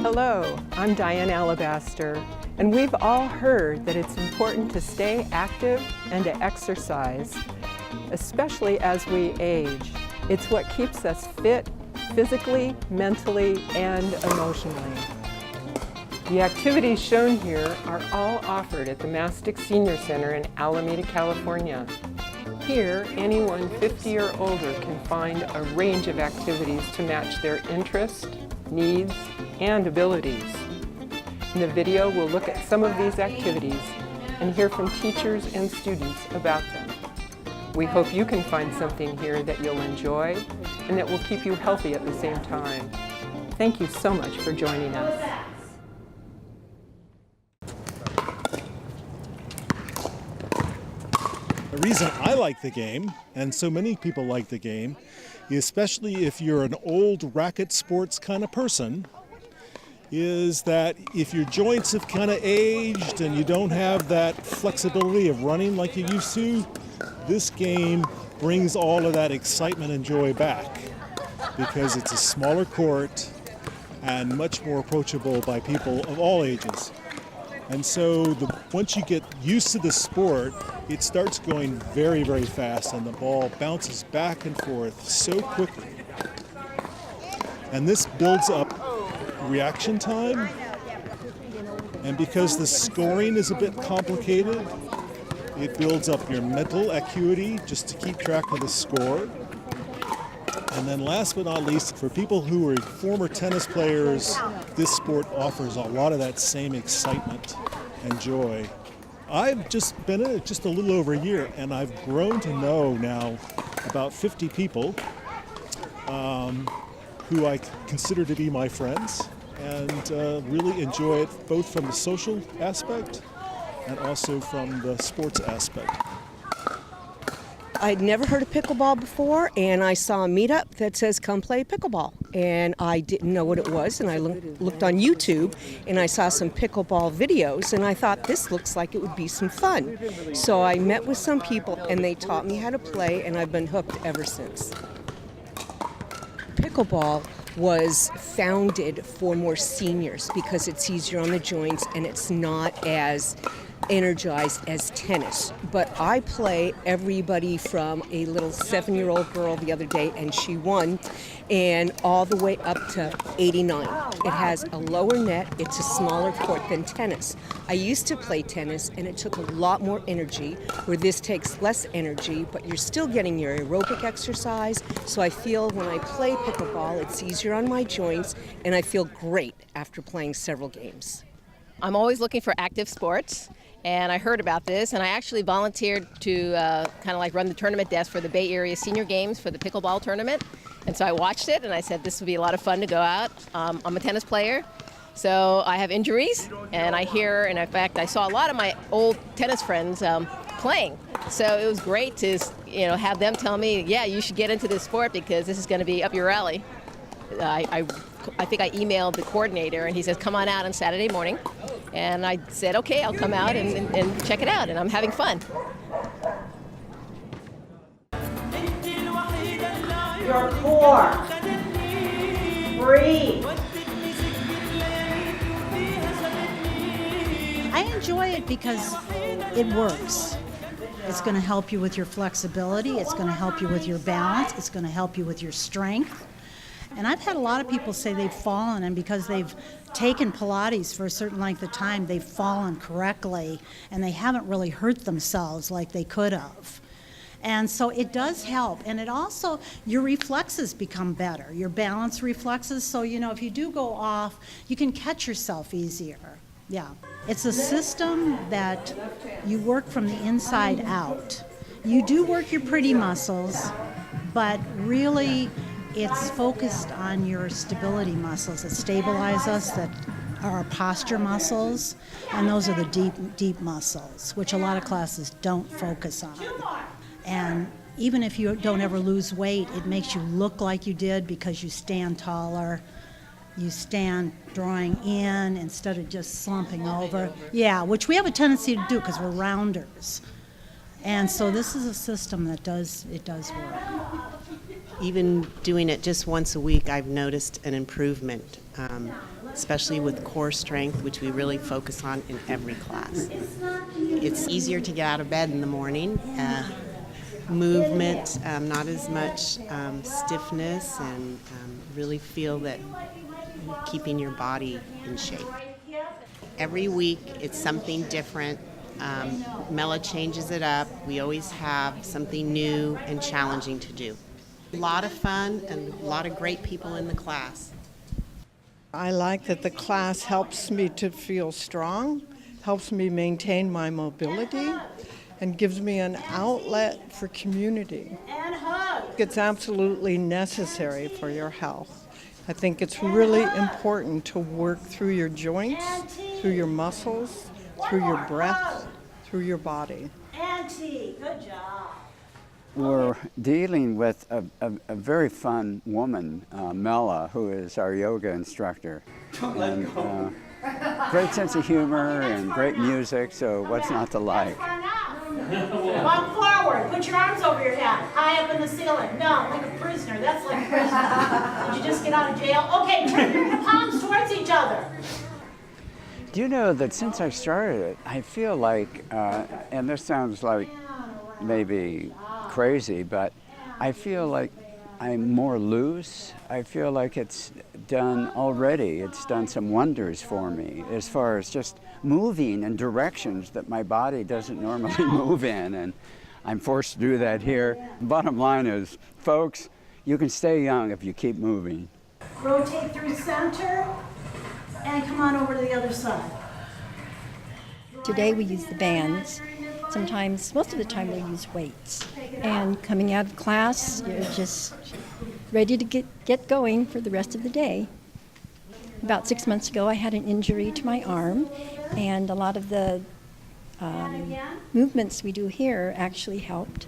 Hello, I'm Diane Alabaster, and we've all heard that it's important to stay active and to exercise, especially as we age. It's what keeps us fit physically, mentally, and emotionally. The activities shown here are all offered at the Mastick Senior Center in Alameda, California. Here, anyone 50 or older can find a range of activities to match their interest, needs, and abilities. In the video, we'll look at some of these activities and hear from teachers and students about them. We hope you can find something here that you'll enjoy and that will keep you healthy at the same time. Thank you so much for joining us. The reason I like the game, and so many people like the game, especially if you're an old racket sports kind of person, is that if your joints have kind of aged and you don't have that flexibility of running like you used to, this game brings all of that excitement and joy back because it's a smaller court and much more approachable by people of all ages. And so once you get used to the sport, it starts going very, very fast and the ball bounces back and forth so quickly. And this builds up reaction time. And because the scoring is a bit complicated, it builds up your mental acuity just to keep track of the score. And then last but not least, for people who are former tennis players, this sport offers a lot of that same excitement and joy. I've just been in it just a little over a year, and I've grown to know now about 50 people who I consider to be my friends, and really enjoy it both from the social aspect and also from the sports aspect. I'd never heard of pickleball before, and I saw a meetup that says come play pickleball, and I didn't know what it was, and I looked on YouTube and I saw some pickleball videos, and I thought this looks like it would be some fun. So I met with some people and they taught me how to play, and I've been hooked ever since. Pickleball was founded for more seniors because it's easier on the joints and it's not as energized as tennis. But I play everybody from a little 7-year-old girl the other day, and she won, and all the way up to 89. It has a lower net, it's a smaller court than tennis. I used to play tennis and it took a lot more energy, where this takes less energy, but you're still getting your aerobic exercise. So I feel when I play pickleball, it's easier on my joints, and I feel great after playing several games. I'm always looking for active sports, and I heard about this, and I actually volunteered to kind of like run the tournament desk for the Bay Area Senior Games for the pickleball tournament. And so I watched it, and I said this would be a lot of fun to go out. I'm a tennis player, so I have injuries, and I hear, and in fact, I saw a lot of my old tennis friends playing. So it was great to have them tell me, yeah, you should get into this sport because this is going to be up your alley. I think I emailed the coordinator, and he says, come on out on Saturday morning. And I said, okay, I'll come out and check it out, and I'm having fun. Your core. Breathe. I enjoy it because it works. It's going to help you with your flexibility. It's going to help you with your balance. It's going to help you with your strength. And I've had a lot of people say they've fallen, and because they've taken Pilates for a certain length of time, they've fallen correctly, and they haven't really hurt themselves like they could have. And so it does help. And it also, your reflexes become better, your balance reflexes. So, if you do go off, you can catch yourself easier. Yeah. It's a system that you work from the inside out. You do work your pretty muscles, but really, it's focused on your stability muscles that stabilize us, that are our posture muscles, and those are the deep muscles, which a lot of classes don't focus on. And even if you don't ever lose weight, it makes you look like you did because you stand taller, you stand drawing in instead of just slumping over. Yeah, which we have a tendency to do because we're rounders. And so this is a system that does work. Even doing it just once a week, I've noticed an improvement. especially with core strength, which we really focus on in every class. It's easier to get out of bed in the morning. Movement, not as much stiffness, and really feel that keeping your body in shape. Every week it's something different. Mela changes it up. We always have something new and challenging to do. A lot of fun and a lot of great people in the class. I like that the class helps me to feel strong, helps me maintain my mobility, and gives me an outlet for community. It's absolutely necessary for your health. I think it's really important to work through your joints, through your muscles, through your breath, through your body. Auntie, good job. We're dealing with a very fun woman, Mela, who is our yoga instructor. And, great sense of humor and great music, so what's not to like? Walk forward. Put your arms over your head. High up in the ceiling. No, like a prisoner. That's like a prisoner. Did you just get out of jail? Okay, turn your palms towards each other. Do you know that since I started it, I feel like, and this sounds like maybe crazy, but I feel like I'm more loose. I feel like it's done already. It's done some wonders for me as far as just moving in directions that my body doesn't normally move in, and I'm forced to do that here. Bottom line is, folks, you can stay young if you keep moving. Rotate through center and come on over to the other side. Today we use the bands. Sometimes, most of the time we use weights. And coming out of class, you're just ready to get going for the rest of the day. About 6 months ago, I had an injury to my arm, and a lot of the movements we do here actually helped.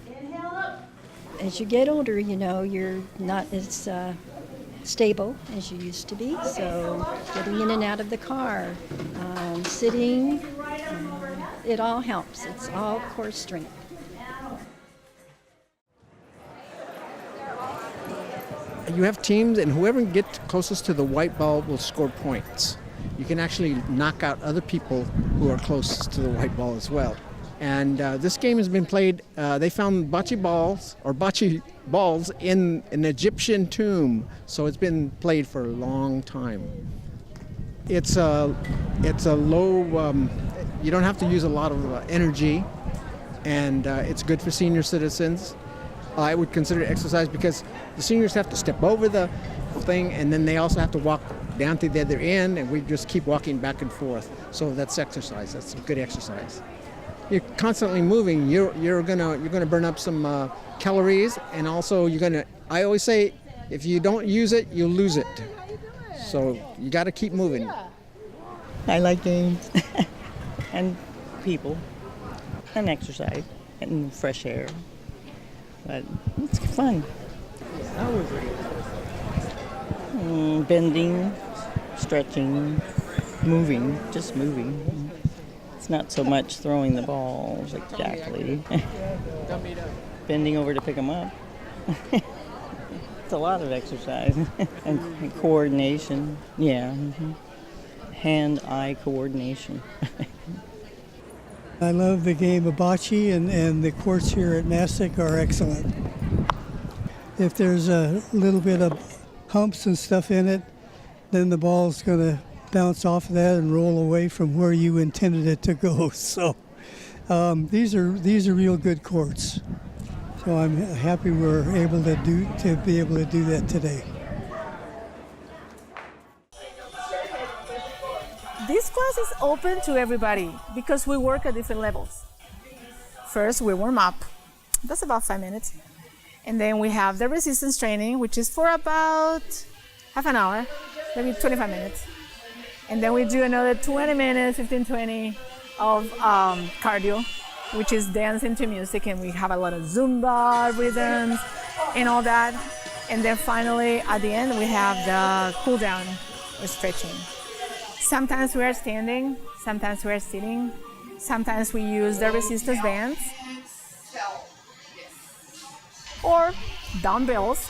As you get older, you know, you're not as stable as you used to be, so getting in and out of the car, sitting, it all helps. It's all core strength. You have teams, and whoever gets closest to the white ball will score points. You can actually knock out other people who are closest to the white ball as well. And this game has been played, they found bocce balls in an Egyptian tomb, so it's been played for a long time. It's a low, you don't have to use a lot of energy, and it's good for senior citizens. I would consider it exercise because the seniors have to step over the thing, and then they also have to walk down to the other end, and we just keep walking back and forth. So that's exercise. That's good exercise. You're constantly moving. You're gonna burn up some calories, and also I always say, if you don't use it, you lose it. So you got to keep moving. I like games and people and exercise and fresh air. But it's fun. Bending, stretching, moving, just moving. It's not so much throwing the balls exactly. Bending over to pick them up. It's a lot of exercise. and coordination, yeah. Hand-eye coordination. I love the game of bocce, and the courts here at Mastick are excellent. If there's a little bit of humps and stuff in it, then the ball's going to bounce off of that and roll away from where you intended it to go. So these are real good courts. So I'm happy we're able to be able to do that today. This class is open to everybody because we work at different levels. First, we warm up. That's about 5 minutes. And then we have the resistance training, which is for about half an hour, maybe 25 minutes. And then we do another 20 minutes, 15, 20 of cardio, which is dancing to music. And we have a lot of Zumba rhythms and all that. And then finally, at the end, we have the cool down or stretching. Sometimes we are standing, sometimes we are sitting, sometimes we use the resistance bands or dumbbells.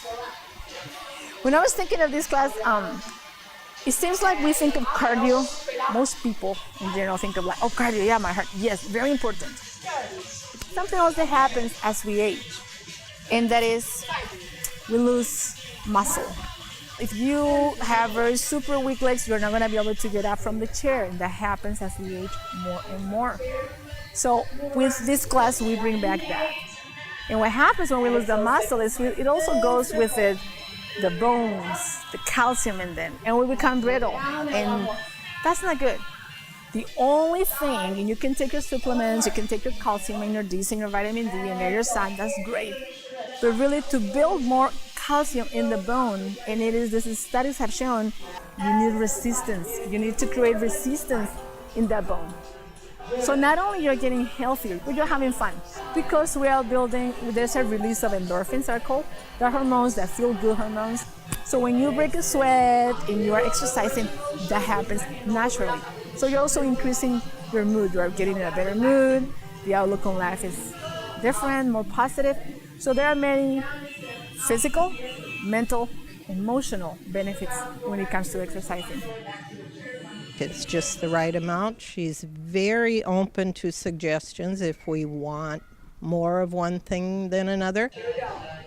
When I was thinking of this class, It seems like we think of cardio, most people in general think of like, oh, cardio, yeah, my heart, yes, very important. Something else that happens as we age, and that is we lose muscle. If you have very super weak legs, you're not gonna be able to get up from the chair, and that happens as we age more and more. So with this class, we bring back that. And what happens when we lose the muscle is it also goes with it, the bones, the calcium in them, and we become brittle, and that's not good. The only thing, and you can take your supplements, you can take your calcium and your D and your vitamin D and your sun, that's great. But really to build more calcium in the bone, and this studies have shown, you need resistance. You need to create resistance in that bone. So not only you're getting healthier, but you're having fun. Because we are building, there's a release of endorphins are called. They're hormones that feel good hormones. So when you break a sweat and you are exercising, that happens naturally. So you're also increasing your mood. You are getting in a better mood. The outlook on life is different, more positive. So there are many physical, mental, emotional benefits when it comes to exercising. It's just the right amount. She's very open to suggestions if we want more of one thing than another.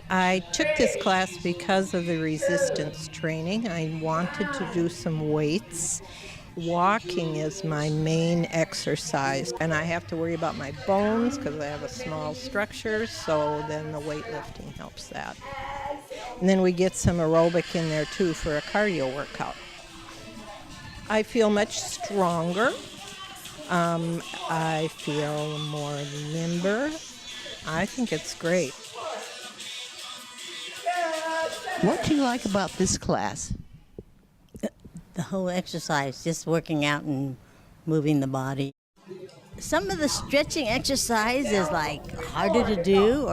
I took this class because of the resistance training. I wanted to do some weights. Walking is my main exercise, and I have to worry about my bones because I have a small structure, so then the weightlifting helps that. And then we get some aerobic in there too for a cardio workout. I feel much stronger. I feel more limber. I think it's great. What do you like about this class? The whole exercise, just working out and moving the body. Some of the stretching exercise is like harder to do,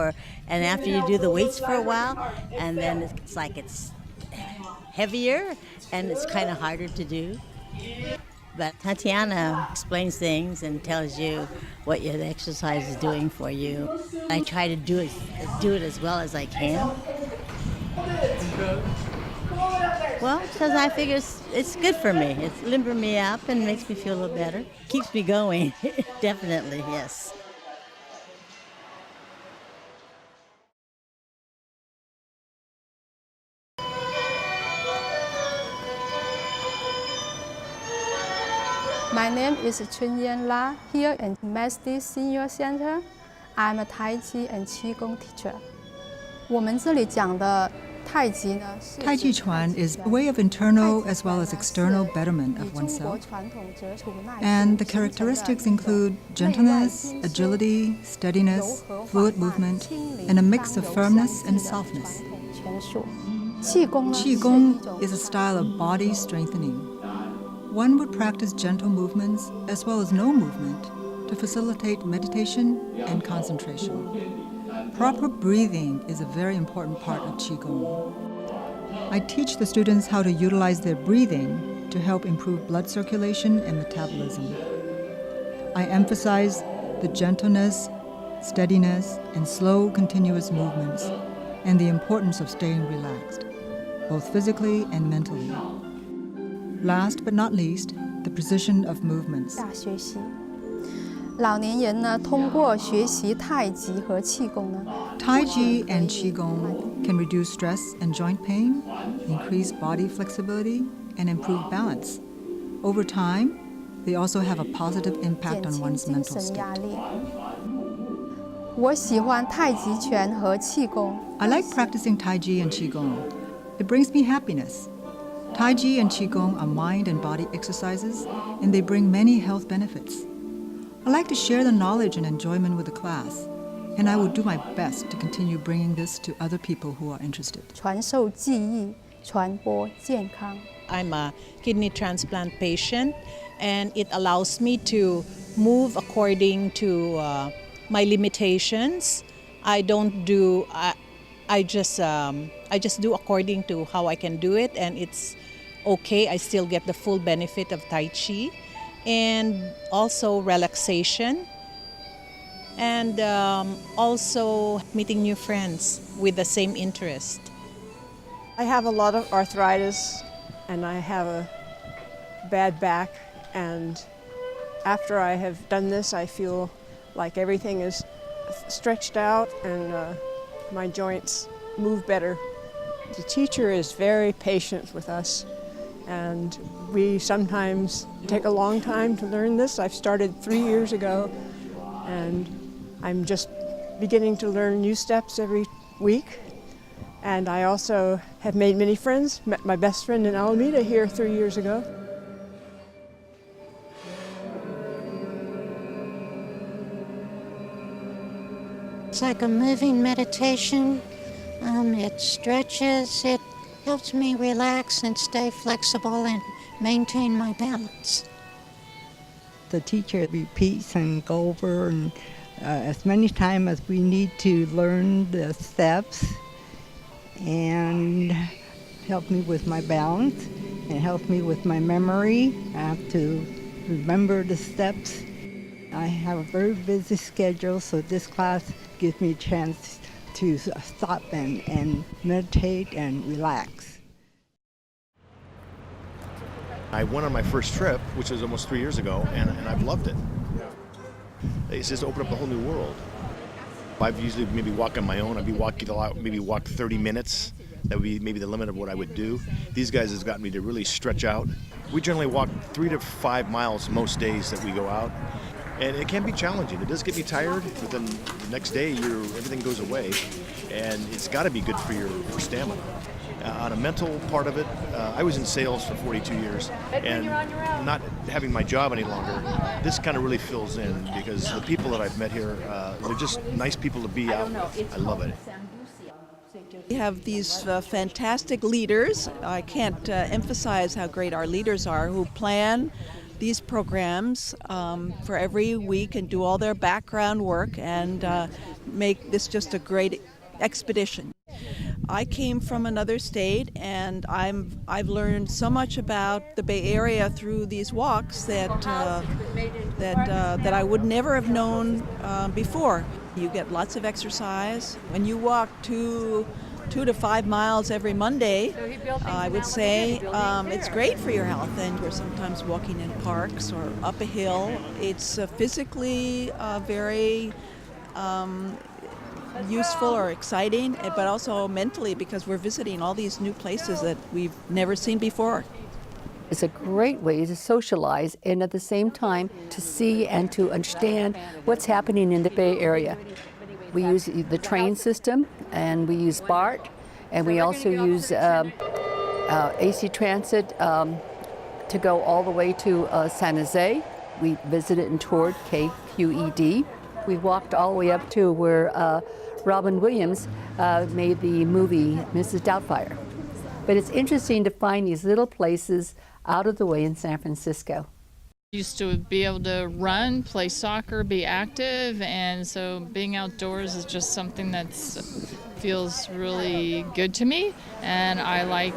and after you do the weights for a while, and then it's heavier and it's kind of harder to do. But Tatiana explains things and tells you what your exercise is doing for you. I try to do it as well as I can. Well, because I figure it's good for me. It's limber me up and makes me feel a little better. Keeps me going, definitely, yes. My name is Chunyan La, here in Mastick Senior Center. I'm a Tai Chi and Qigong teacher. 我们这里讲的 Tai Chi Chuan is a way of internal as well as external betterment of oneself. And the characteristics include gentleness, agility, steadiness, fluid movement, and a mix of firmness and softness. Qigong is a style of body strengthening. One would practice gentle movements as well as no movement to facilitate meditation and concentration. Proper breathing is a very important part of Qigong. I teach the students how to utilize their breathing to help improve blood circulation and metabolism. I emphasize the gentleness, steadiness, and slow, continuous movements, and the importance of staying relaxed, both physically and mentally. Last but not least, the precision of movements. 老年人呢，通过学习太极和气功呢 Tai Chi and Qigong can reduce stress and joint pain, increase body flexibility, and improve balance. Over time, they also have a positive impact on one's mental state. 我喜欢太极拳和气功 I like practicing Tai Chi and Qigong. It brings me happiness. Tai Chi and Qigong are mind and body exercises, and they bring many health benefits. I like to share the knowledge and enjoyment with the class, and I will do my best to continue bringing this to other people who are interested. 传授技艺，传播健康。 I'm a kidney transplant patient, and it allows me to move according to my limitations. I just do according to how I can do it, and it's okay. I still get the full benefit of Tai Chi, and also relaxation, and also meeting new friends with the same interest. I have a lot of arthritis, and I have a bad back, and after I have done this, I feel like everything is stretched out and my joints move better. The teacher is very patient with us, and we sometimes take a long time to learn this. I've started 3 years ago, and I'm just beginning to learn new steps every week. And I also have made many friends, met my best friend in Alameda here 3 years ago. It's like a moving meditation. It stretches, it helps me relax and stay flexible and maintain my balance. The teacher repeats and go over and, as many times as we need to learn the steps, and help me with my balance and help me with my memory. I have to remember the steps. I have a very busy schedule, so this class gives me a chance to stop and meditate and relax. I went on my first trip, which was almost 3 years ago, and I've loved it. It's just opened up a whole new world. I've usually maybe walk on my own. I'd be walking a lot, maybe walk 30 minutes. That would be maybe the limit of what I would do. These guys has gotten me to really stretch out. We generally walk 3 to 5 miles most days that we go out. And it can be challenging. It does get me tired, but then the next day everything goes away. And it's got to be good for your stamina. On a mental part of it, I was in sales for 42 years, and not having my job any longer, this kind of really fills in, because the people that I've met here, they're just nice people to be out with. I love it. We have these fantastic leaders. I can't emphasize how great our leaders are, who plan these programs for every week and do all their background work and make this just a great expedition. I came from another state, and I've learned so much about the Bay Area through these walks that I would never have known before. You get lots of exercise. When you walk 2 to 5 miles every Monday, I would say it's great for your health. And we're sometimes walking in parks or up a hill. It's physically very useful or exciting, but also mentally, because we're visiting all these new places that we've never seen before. It's a great way to socialize and at the same time to see and to understand what's happening in the Bay Area. We use the train system, and we use BART, and we also use AC Transit to go all the way to San Jose. We visited and toured KQED. We walked all the way up to where Robin Williams made the movie Mrs. Doubtfire. But it's interesting to find these little places out of the way in San Francisco. Used to be able to run, play soccer, be active, and so being outdoors is just something that feels really good to me. And I like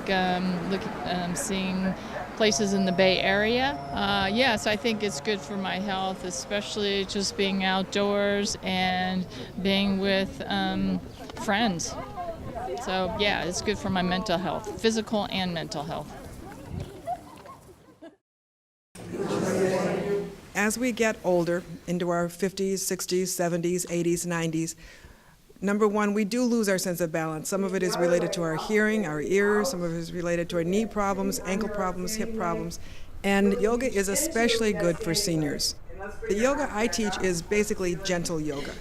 seeing places in the Bay Area. Yes, I think it's good for my health, especially just being outdoors and being with friends. So yeah, it's good for my mental health, physical and mental health. As we get older, into our 50s, 60s, 70s, 80s, 90s, number one, we do lose our sense of balance. Some of it is related to our hearing, our ears, some of it is related to our knee problems, ankle problems, hip problems, and yoga is especially good for seniors. The yoga I teach is basically gentle yoga,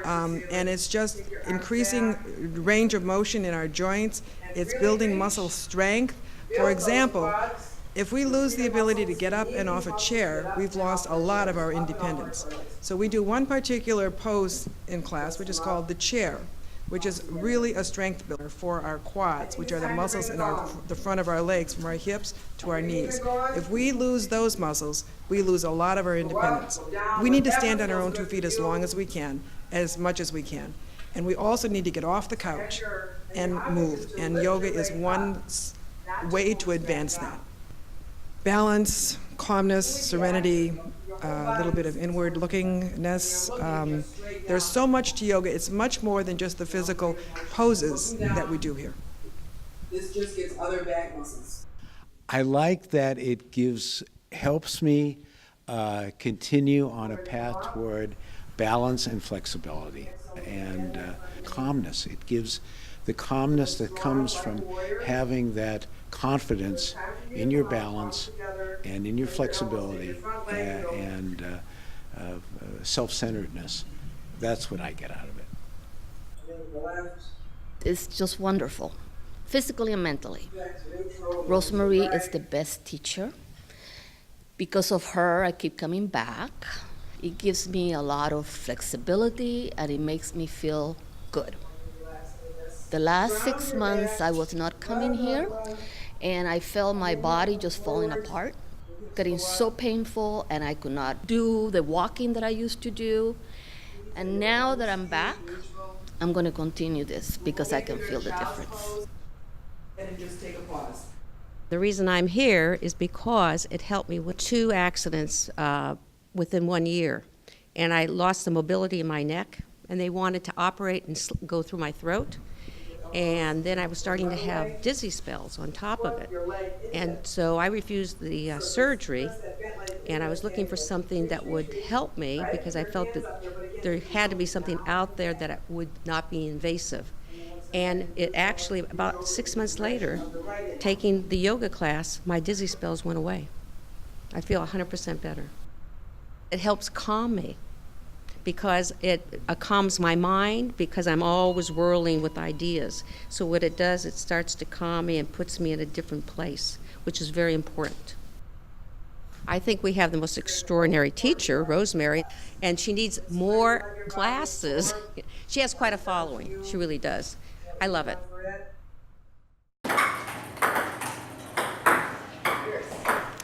and it's just increasing range of motion in our joints. It's building muscle strength. For example, if we lose the ability to get up and off a chair, we've lost a lot of our independence. So we do one particular pose in class, which is called the chair, which is really a strength builder for our quads, which are the muscles in the front of our legs, from our hips to our knees. If we lose those muscles, we lose a lot of our independence. We need to stand on our own 2 feet as long as we can, as much as we can. And we also need to get off the couch and move. And yoga is one way to advance that. Balance, calmness, serenity, a little bit of inward lookingness. There's so much to yoga. It's much more than just the physical poses that we do here. This just gets other back muscles. I like that it helps me continue on a path toward balance and flexibility and calmness. It gives the calmness that comes from having that confidence in your balance and in your flexibility and self-centeredness. That's what I get out of it. It's just wonderful, physically and mentally. Rosemary is the best teacher. Because of her, I keep coming back. It gives me a lot of flexibility and it makes me feel good. The last 6 months I was not coming here and I felt my body just falling apart, getting so painful, and I could not do the walking that I used to do. And now that I'm back, I'm going to continue this because I can feel the difference. And just take a pause. The reason I'm here is because it helped me with 2 accidents within 1 year. And I lost the mobility in my neck, and they wanted to operate and go through my throat. And then I was starting to have dizzy spells on top of it. And so I refused the surgery, and I was looking for something that would help me because I felt that there had to be something out there that would not be invasive. And it actually, about 6 months later, taking the yoga class, my dizzy spells went away. I feel 100% better. It helps calm me because it calms my mind because I'm always whirling with ideas. So what it does, it starts to calm me and puts me in a different place, which is very important. I think we have the most extraordinary teacher, Rosemary, and she needs more classes. She has quite a following, she really does. I love it.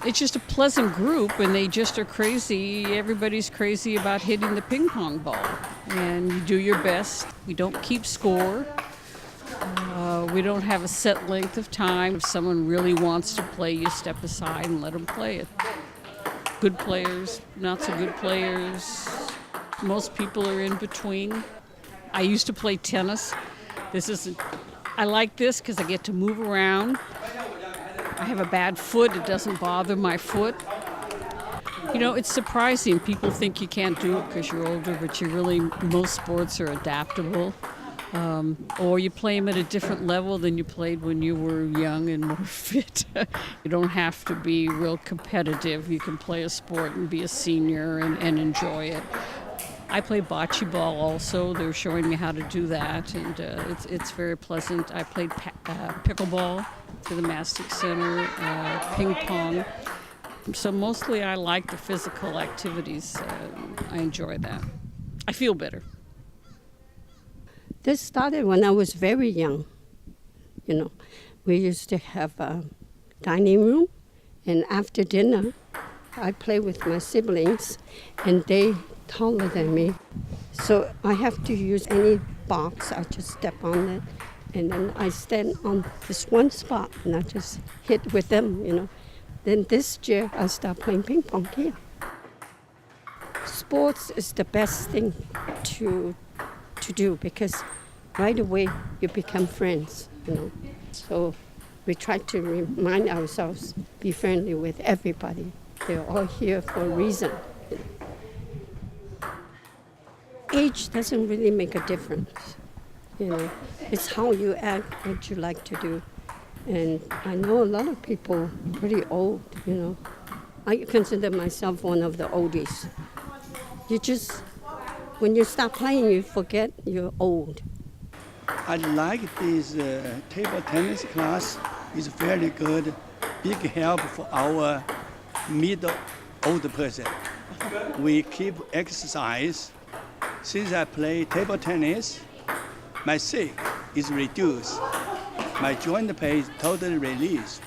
It's just a pleasant group, and they just are crazy. Everybody's crazy about hitting the ping pong ball, and you do your best. We don't keep score. We don't have a set length of time. If someone really wants to play, you step aside and let them play it. Good players, not so good players. Most people are in between. I used to play tennis. I like this because I get to move around. I have a bad foot. It doesn't bother my foot. You know, it's surprising. People think you can't do it because you're older, but most sports are adaptable. Or you play them at a different level than you played when you were young and more fit. You don't have to be real competitive. You can play a sport and be a senior and enjoy it. I play bocce ball also. They're showing me how to do that, and it's very pleasant. I played pickleball to the Mastick Center, ping pong. So mostly I like the physical activities. I enjoy that. I feel better. This started when I was very young. You know, we used to have a dining room, and after dinner, I play with my siblings, and they taller than me. So I have to use any box, I just step on it, and then I stand on this one spot, and I just hit with them, you know. Then this year, I start playing ping pong here. Sports is the best thing to do because right away you become friends, you know. So we try to remind ourselves, be friendly with everybody. They're all here for a reason. Age doesn't really make a difference, you know. It's how you act, what you like to do. And I know a lot of people pretty old, you know. I consider myself one of the oldies. When you start playing, you forget you're old. I like this table tennis class. It's very good, big help for our middle old person. We keep exercise. Since I play table tennis, my sick is reduced. My joint pain is totally released.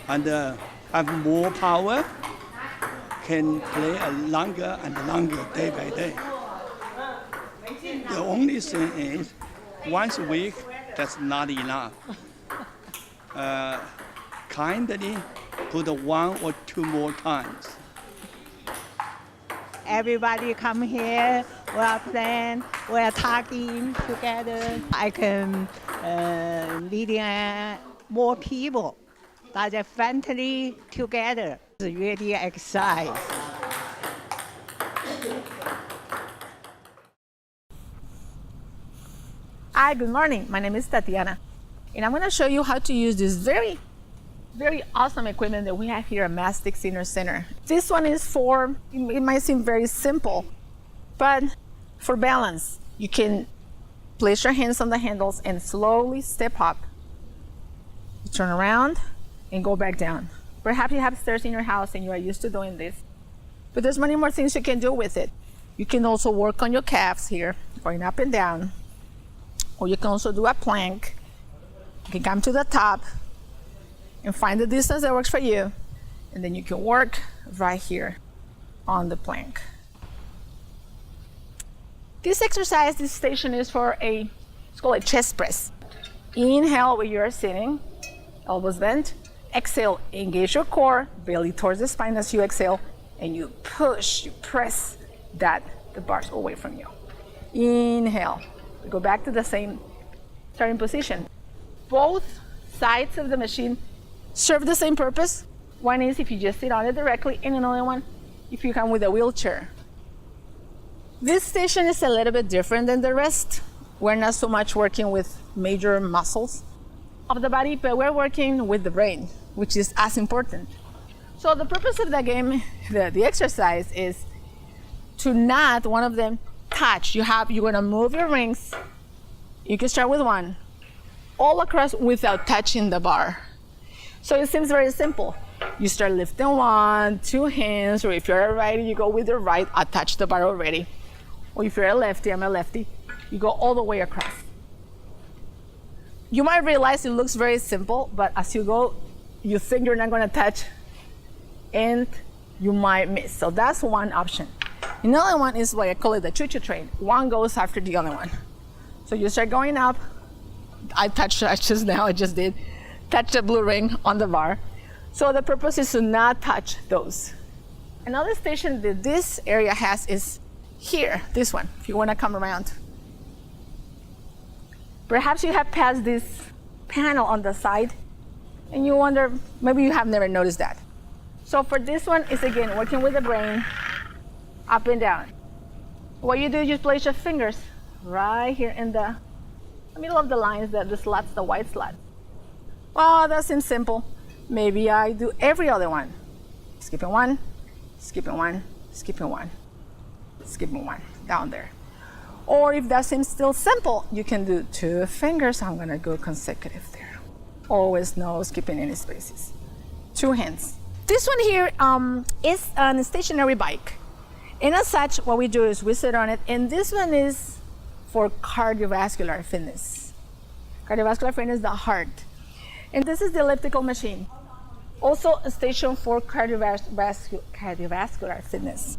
And I have more power, can play a longer and longer day by day. The only thing is, once a week, that's not enough. Kindly put 1 or 2 more times. Everybody come here, we are playing, we are talking together. I can lead more people 大家 family together 是 really exercise. Hi, good morning. My name is Tatiana, and I'm going to show you how to use this very awesome equipment that we have here at Mastick Senior Center. This one is for, it might seem very simple, but for balance. You can place your hands on the handles and slowly step up. You turn around and go back down. Perhaps you have stairs in your house and you are used to doing this, but there's many more things you can do with it. You can also work on your calves here, going up and down, or you can also do a plank. You can come to the top and find the distance that works for you, and then you can work right here on the plank. This exercise, this station is for it's called a chest press. Inhale where you're sitting, elbows bent. Exhale, engage your core, belly towards the spine as you exhale, and you push, you press the bars away from you. Inhale, go back to the same starting position. Both sides of the machine serve the same purpose. One is if you just sit on it directly, and another one if you come with a wheelchair. This station is a little bit different than the rest. We're not so much working with major muscles of the body, but we're working with the brain, which is as important. So the purpose of the game, the exercise, is to not one of them touch. You're gonna move your rings. You can start with one, all across without touching the bar. So it seems very simple. You start lifting one, two hands, or if you're a righty, you go with the right, I touch the bar already. Or if you're a lefty, I'm a lefty, you go all the way across. You might realize it looks very simple, but as you go, you think you're not gonna touch, and you might miss. So that's one option. Another one is what I call it the choo-choo train. One goes after the other one. So you start going up. I just now, I just did, touch the blue ring on the bar. So the purpose is to not touch those. Another station that this area has is here, this one, if you wanna come around. Perhaps you have passed this panel on the side and you wonder, maybe you have never noticed that. So for this one, it's again, working with the brain, up and down. What you do, you place your fingers right here in the middle of the lines, the slots, the white slots. Well, that seems simple. Maybe I do every other one. Skipping one, skipping one, skipping one, skipping one, down there. Or if that seems still simple, you can do two fingers. I'm gonna go consecutive there. Always no skipping any spaces. Two hands. This one here is a stationary bike. And as such, what we do is we sit on it, and this one is for cardiovascular fitness. Cardiovascular fitness, the heart. And this is the elliptical machine. Also a station for cardiovascular fitness.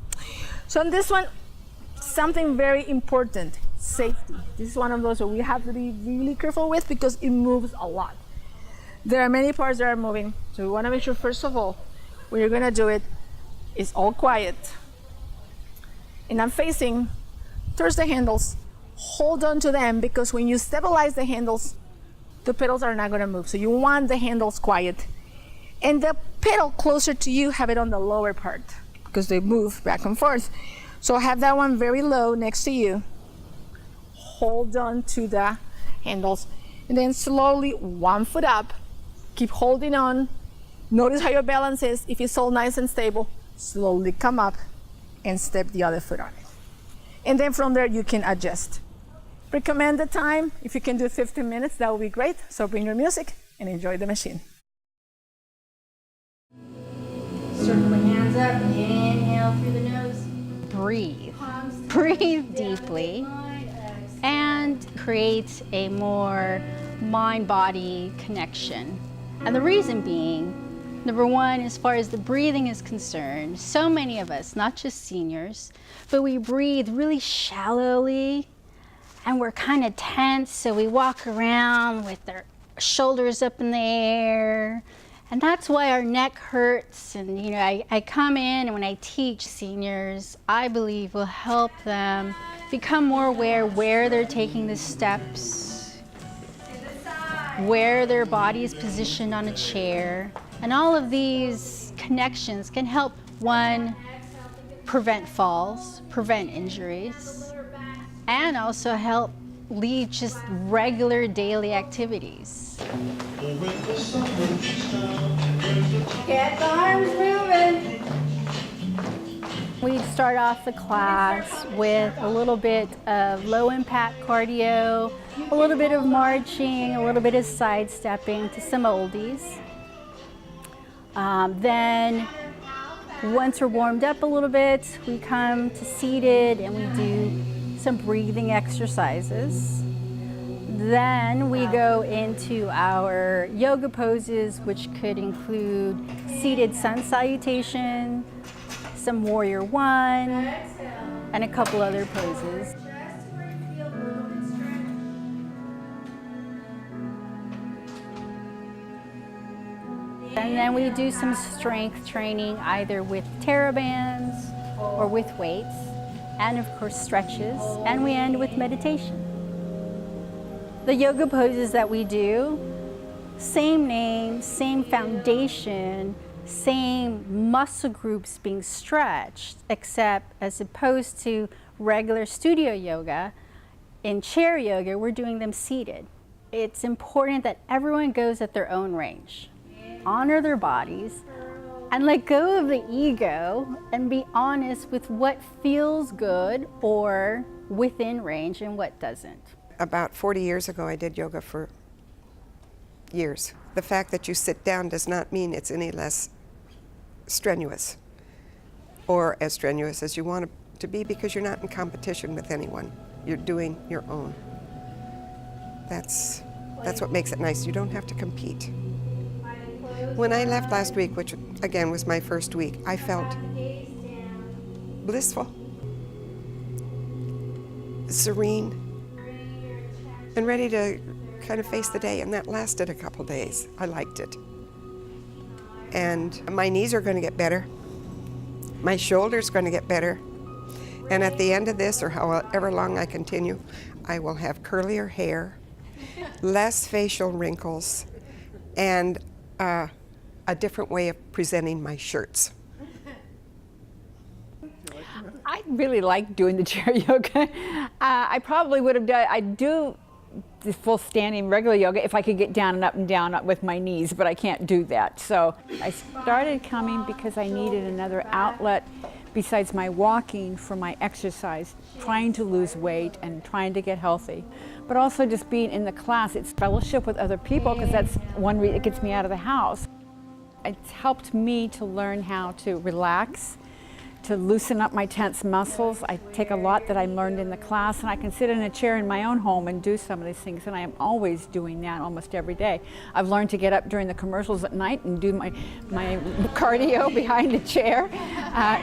So on this one, something very important, safety. This is one of those that we have to be really careful with because it moves a lot. There are many parts that are moving, so we want to make sure, first of all, when you're going to do it, it's all quiet. And I'm facing towards the handles. Hold on to them because when you stabilize the handles, the pedals are not going to move. So you want the handles quiet. And the pedal closer to you, have it on the lower part because they move back and forth. So have that one very low next to you. Hold on to the handles. And then slowly, one foot up. Keep holding on. Notice how your balance is. If it's all nice and stable, slowly come up and step the other foot on it. And then from there, you can adjust. Recommend the time. If you can do 15 minutes, that would be great. So bring your music and enjoy the machine. Circle the hands up, inhale through the nose. Breathe. Breathe deeply and create a more mind-body connection. And the reason being, number one, as far as the breathing is concerned, so many of us, not just seniors, but we breathe really shallowly and we're kind of tense, so we walk around with our shoulders up in the air. And that's why our neck hurts. And you know, I come in and when I teach seniors, I believe will help them become more aware where they're taking the steps, where their body is positioned on a chair, And all of these connections can help one prevent falls, prevent injuries, and also help lead just regular daily activities. Get the arms moving. We start off the class with a little bit of low impact cardio, a little bit of marching, a little bit of sidestepping to some oldies. Then once we're warmed up a little bit, we come to seated and we do some breathing exercises. Then we go into our yoga poses, which could include seated sun salutation, some warrior one, and a couple other poses. And then we do some strength training either with TerraBands or with weights, and of course stretches, and we end with meditation. The yoga poses that we do, same name, same foundation, same muscle groups being stretched, except as opposed to regular studio yoga, in chair yoga, we're doing them seated. It's important that everyone goes at their own range. Honor their bodies and let go of the ego and be honest with what feels good or within range and what doesn't. About 40 years ago, I did yoga for years. The fact that you sit down does not mean it's any less strenuous or as strenuous as you want it to be, because you're not in competition with anyone. You're doing your own. That's what makes it nice. You don't have to compete. When I left last week, which again was my first week, I felt blissful, serene, and ready to kind of face the day, and that lasted a couple days. I liked it. And my knees are going to get better. My shoulder's going to get better. And at the end of this, or however long I continue, I will have curlier hair, less facial wrinkles, and a different way of presenting my shirts. I really like doing the chair yoga. I probably would have done, I do the full standing regular yoga if I could get down and down with my knees, but I can't do that. So I started coming because I needed another outlet besides my walking for my exercise, trying to lose weight and trying to get healthy. But also just being in the class, it's fellowship with other people, because that's one reason it gets me out of the house. It's helped me to learn how to relax, to loosen up my tense muscles. I take a lot that I learned in the class, and I can sit in a chair in my own home and do some of these things, and I am always doing that almost every day. I've learned to get up during the commercials at night and do my cardio behind the chair.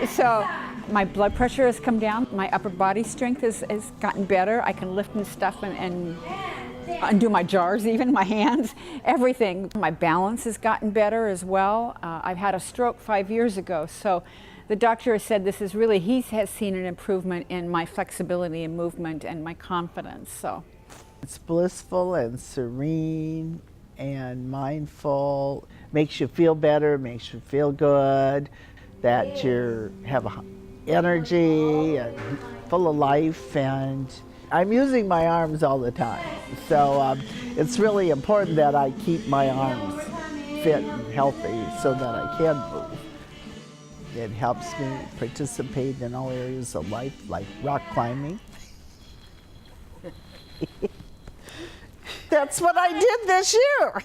So my blood pressure has come down. My upper body strength has gotten better. I can lift and stuff and undo my jars, even my hands, everything. My balance has gotten better as well. I've had a stroke 5 years ago, so the doctor has said this is really, he has seen an improvement in my flexibility and movement and my confidence. So it's blissful and serene and mindful, makes you feel better, makes you feel good, that you have energy and full of life, and I'm using my arms all the time. So it's really important that I keep my arms fit and healthy so that I can move. It helps me participate in all areas of life, like rock climbing. That's what I did this year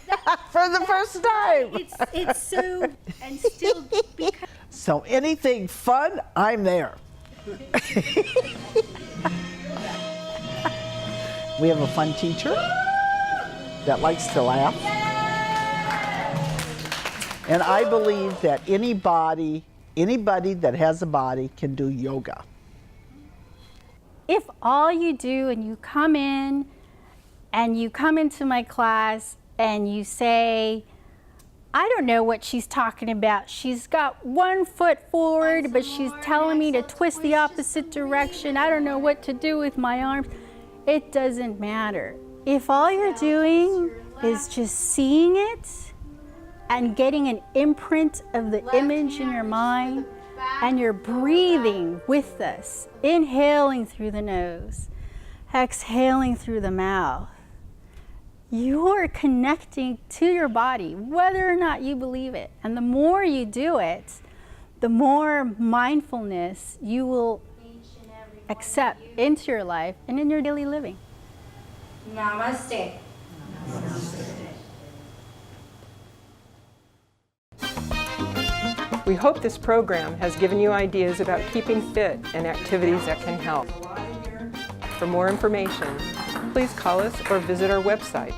for the first time. It's so, and still because. So anything fun, I'm there. We have a fun teacher that likes to laugh. And I believe that anybody that has a body can do yoga. If all you do and you come in and you come into my class and you say, I don't know what she's talking about. She's got 1 foot forward, but she's telling me to twist the opposite direction. I don't know what to do with my arms. It doesn't matter. If all you're doing is just seeing it and getting an imprint of the image in your mind, and you're breathing with us, inhaling through the nose, exhaling through the mouth. You're connecting to your body, whether or not you believe it. And the more you do it, the more mindfulness you will accept into your life and in your daily living. Namaste. We hope this program has given you ideas about keeping fit and activities that can help. For more information, please call us or visit our website.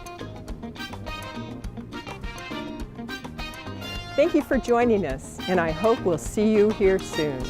Thank you for joining us, and I hope we'll see you here soon.